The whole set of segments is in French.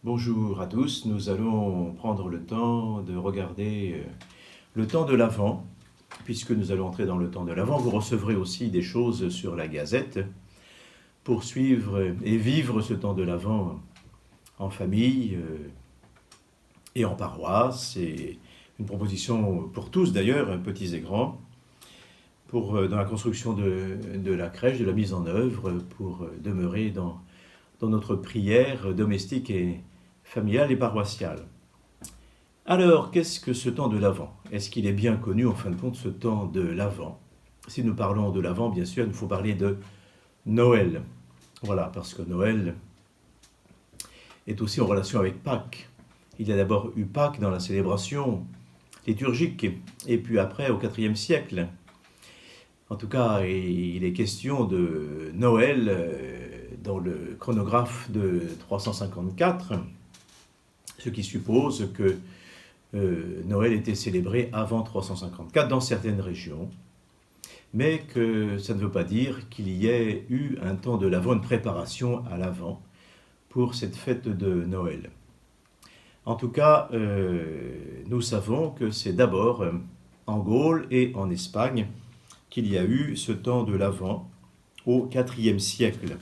Bonjour à tous, nous allons prendre le temps de regarder le temps de l'Avent. Puisque nous allons entrer dans le temps de l'Avent, vous recevrez aussi des choses sur la Gazette pour suivre et vivre ce temps de l'Avent en famille et en paroisse. C'est une proposition pour tous d'ailleurs, petits et grands, dans la construction de la crèche, de la mise en œuvre, pour demeurer dans notre prière domestique et familiale et paroissiale. Alors, qu'est-ce que ce temps de l'Avent? Est-ce qu'il est bien connu, en fin de compte, ce temps de l'Avent? Si nous parlons de l'Avent, bien sûr, il faut parler de Noël. Voilà, parce que Noël est aussi en relation avec Pâques. Il y a d'abord eu Pâques dans la célébration liturgique, et puis après, au IVe siècle. En tout cas, il est question de Noël dans le chronographe de 354, ce qui suppose que Noël était célébré avant 354 dans certaines régions, mais que ça ne veut pas dire qu'il y ait eu un temps de l'Avent, une préparation à l'Avent pour cette fête de Noël. En tout cas, nous savons que c'est d'abord en Gaule et en Espagne qu'il y a eu ce temps de l'Avent au IVe siècle,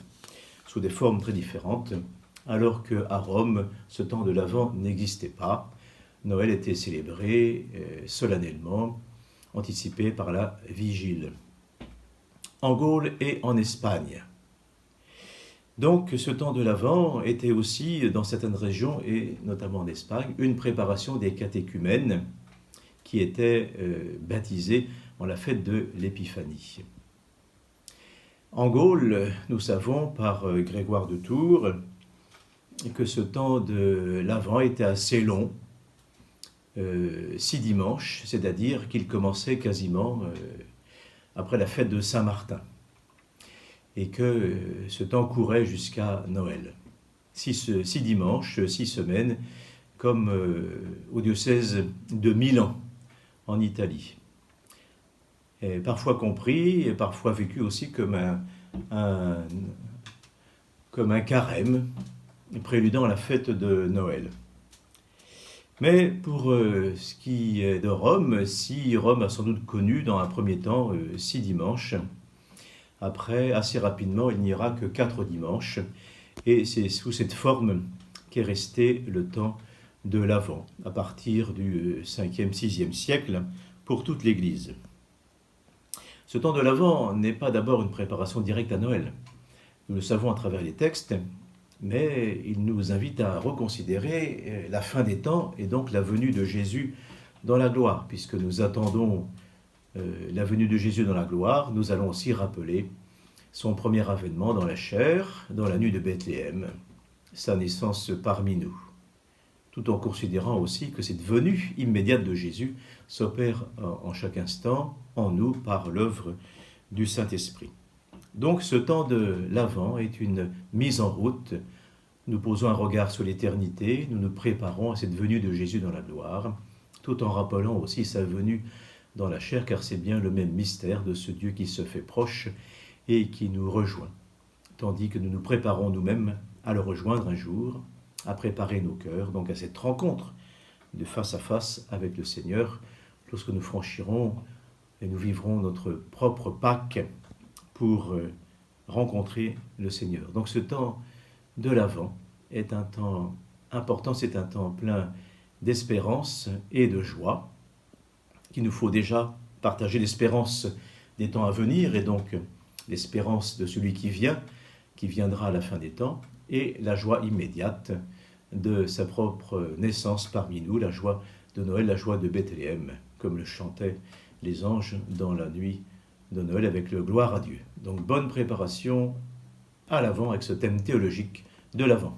sous des formes très différentes, alors qu'à Rome, ce temps de l'Avent n'existait pas. Noël était célébré solennellement, anticipé par la vigile. En Gaule et en Espagne. Donc ce temps de l'Avent était aussi, dans certaines régions, et notamment en Espagne, une préparation des catéchumènes qui étaient baptisés en la fête de l'Épiphanie. En Gaule, nous savons par Grégoire de Tours que ce temps de l'Avent était assez long, 6 dimanches, c'est-à-dire qu'il commençait quasiment après la fête de Saint-Martin, et que ce temps courait jusqu'à Noël. 6 dimanches, 6 semaines, comme au diocèse de Milan, en Italie. Et parfois compris, et parfois vécu aussi comme un carême, préludant la fête de Noël. Mais pour ce qui est de Rome, si Rome a sans doute connu dans un premier temps 6 dimanches, après, assez rapidement, il n'y aura que 4 dimanches, et c'est sous cette forme qu'est resté le temps de l'Avent, à partir du 5e, 6e siècle, pour toute l'Église. Ce temps de l'Avent n'est pas d'abord une préparation directe à Noël. Nous le savons à travers les textes, mais il nous invite à reconsidérer la fin des temps et donc la venue de Jésus dans la gloire. Puisque nous attendons la venue de Jésus dans la gloire, nous allons aussi rappeler son premier avènement dans la chair, dans la nuit de Bethléem, sa naissance parmi nous, tout en considérant aussi que cette venue immédiate de Jésus s'opère en chaque instant en nous par l'œuvre du Saint-Esprit. Donc ce temps de l'Avent est une mise en route. Nous posons un regard sur l'éternité, nous nous préparons à cette venue de Jésus dans la gloire, tout en rappelant aussi sa venue dans la chair, car c'est bien le même mystère de ce Dieu qui se fait proche et qui nous rejoint, tandis que nous nous préparons nous-mêmes à le rejoindre un jour, à préparer nos cœurs, donc à cette rencontre de face à face avec le Seigneur, lorsque nous franchirons et nous vivrons notre propre Pâques pour rencontrer le Seigneur. Donc ce temps de l'Avent est un temps important, c'est un temps plein d'espérance et de joie, qu'il nous faut déjà partager l'espérance des temps à venir, et donc l'espérance de celui qui viendra à la fin des temps, et la joie immédiate de sa propre naissance parmi nous, la joie de Noël, la joie de Bethléem, comme le chantaient les anges dans la nuit de Noël avec le gloire à Dieu. Donc bonne préparation à l'Avent avec ce thème théologique de l'Avent.